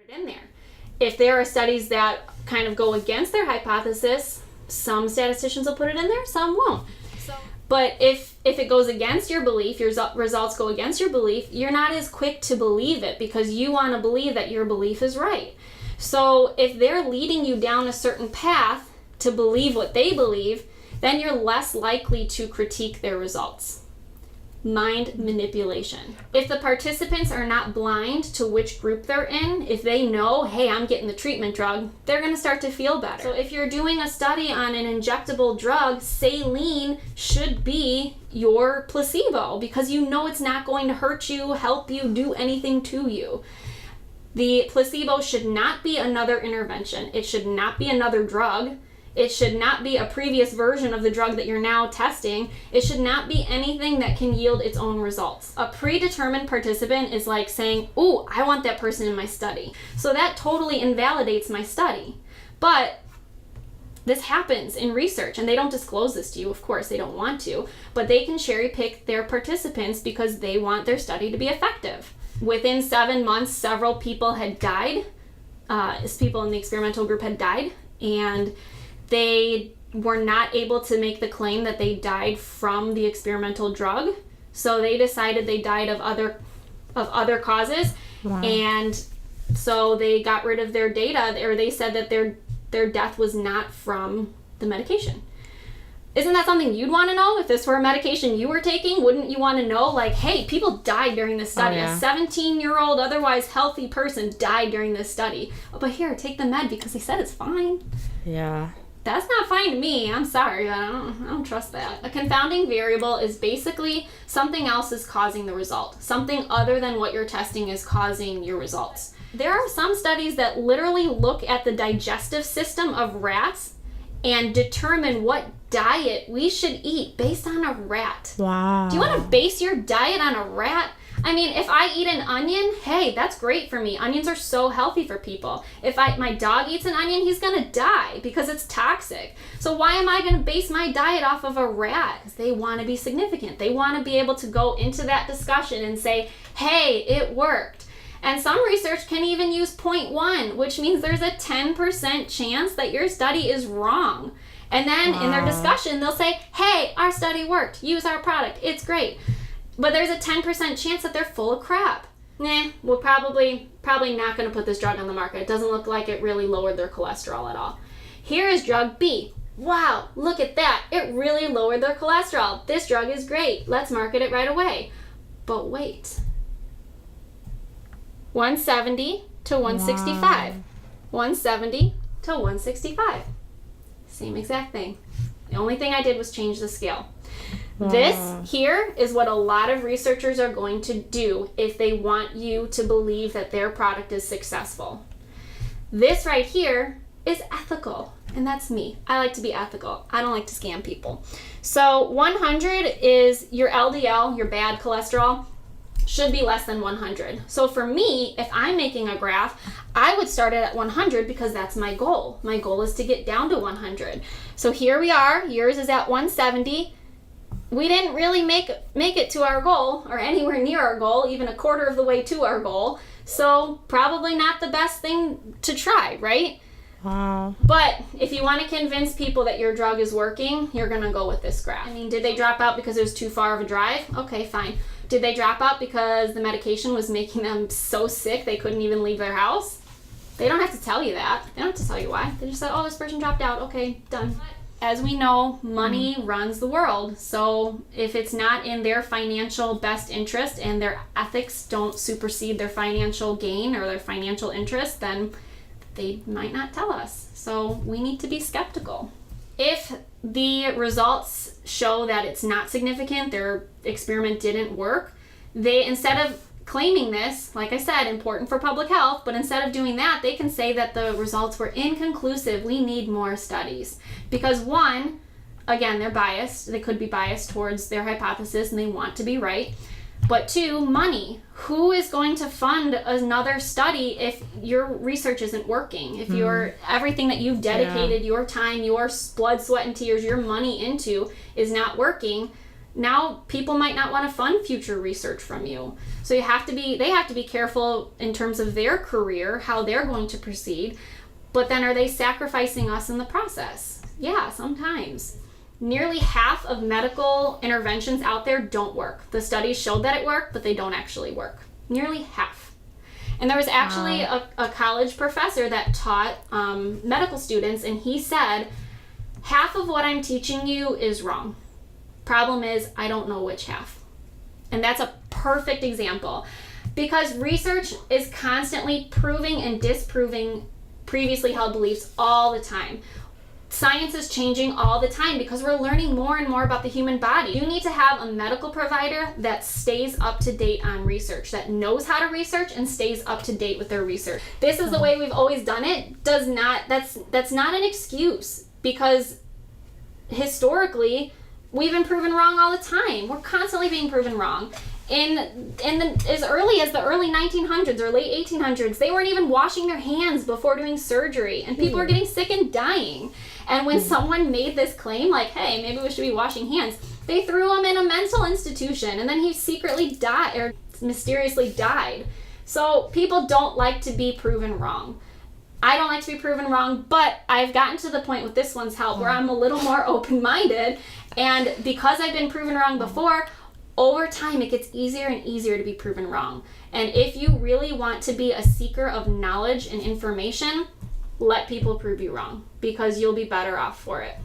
In there. If there are studies that kind of go against their hypothesis, some statisticians will put it in there, some won't. But if it goes against your belief, your results go against your belief, you're not as quick to believe it because you want to believe that your belief is right. So if they're leading you down a certain path to believe what they believe, then you're less likely to critique their results. Mind manipulation. If the participants are not blind to which group they're in, if they know, hey, I'm getting the treatment drug, they're going to start to feel better. So if you're doing a study on an injectable drug, saline should be your placebo because you know it's not going to hurt you, help you, do anything to you. The placebo should not be another intervention. It should not be another drug. It should not be a previous version of the drug that you're now testing. It should not be anything that can yield its own results. A predetermined participant is like saying, ooh, I want that person in my study. So that totally invalidates my study. But this happens in research, and they don't disclose this to you. Of course, they don't want to, but they can cherry pick their participants because they want their study to be effective. Within 7 months, several people had died. People in the experimental group had died, and they were not able to make the claim that they died from the experimental drug. So they decided they died of other causes. Wow. And so they got rid of their data, or they said that their death was not from the medication. Isn't that something you'd want to know? If this were a medication you were taking, wouldn't you want to know, like, hey, people died during this study. Oh, yeah. A 17-year-old, otherwise healthy person died during this study. Oh, but here, take the med because they said it's fine. Yeah. That's not fine to me. I'm sorry. I don't trust that. A confounding variable is basically something else is causing the result. Something other than what you're testing is causing your results. There are some studies that literally look at the digestive system of rats and determine what diet we should eat based on a rat. Wow. Do you want to base your diet on a rat? I mean, if I eat an onion, hey, that's great for me. Onions are so healthy for people. If my dog eats an onion, he's going to die because it's toxic. So why am I going to base my diet off of a rat? Because they want to be significant. They want to be able to go into that discussion and say, hey, it worked. And some research can even use 0.1, which means there's a 10% chance that your study is wrong. And then in their discussion, they'll say, hey, our study worked. Use our product. It's great. But there's a 10% chance that they're full of crap. We're probably not going to put this drug on the market. It doesn't look like it really lowered their cholesterol at all. Here is drug B. Wow, look at that. It really lowered their cholesterol. This drug is great. Let's market it right away. But wait. 170 to 165. Wow. 170 to 165. Same exact thing. The only thing I did was change the scale. Wow. This here is what a lot of researchers are going to do if they want you to believe that their product is successful. This right here is ethical, and that's me. I like to be ethical. I don't like to scam people. So 100 is your LDL, your bad cholesterol, should be less than 100. So for me, if I'm making a graph, I would start it at 100 because that's my goal. My goal is to get down to 100. So here we are. Yours is at 170. We didn't really make it to our goal or anywhere near our goal, even a quarter of the way to our goal. So probably not the best thing to try, right? Wow. But if you want to convince people that your drug is working, you're going to go with this graph. I mean, did they drop out because it was too far of a drive? Okay, fine. Did they drop out because the medication was making them so sick they couldn't even leave their house? They don't have to tell you that. They don't have to tell you why. They just said, oh, this person dropped out. Okay, done. As we know, money runs the world. So if it's not in their financial best interest and their ethics don't supersede their financial gain or their financial interest, then they might not tell us. So we need to be skeptical. If the results show that it's not significant, their experiment didn't work, they, instead of claiming this, like I said, important for public health, but instead of doing that, they can say that the results were inconclusive. We need more studies. Because one, again, they're biased. They could be biased towards their hypothesis and they want to be right. But two, money. Who is going to fund another study if your research isn't working? If your everything that you've dedicated, your time, your blood, sweat, and tears, your money into is not working, now people might not want to fund future research from you. So they have to be careful in terms of their career, how they're going to proceed. But then are they sacrificing us in the process? Yeah, sometimes. Nearly half of medical interventions out there don't work. The studies showed that it worked, but they don't actually work. Nearly half. And there was actually a college professor that taught medical students, and he said, half of what I'm teaching you is wrong. Problem is, I don't know which half. And that's a perfect example, because research is constantly proving and disproving previously held beliefs all the time. Science is changing all the time because we're learning more and more about the human body. You need to have a medical provider that stays up to date on research, that knows how to research and stays up to date with their research. This is the way we've always done it. That's not an excuse, because historically we've been proven wrong all the time. We're constantly being proven wrong. As early as the early 1900s or late 1800s, they weren't even washing their hands before doing surgery, and people were getting sick and dying. And when someone made this claim, like, hey, maybe we should be washing hands, they threw him in a mental institution, and then he secretly died, or mysteriously died. So people don't like to be proven wrong. I don't like to be proven wrong, but I've gotten to the point with this one's help where I'm a little more open-minded, and because I've been proven wrong before, over time it gets easier and easier to be proven wrong. And if you really want to be a seeker of knowledge and information, let people prove you wrong, because you'll be better off for it.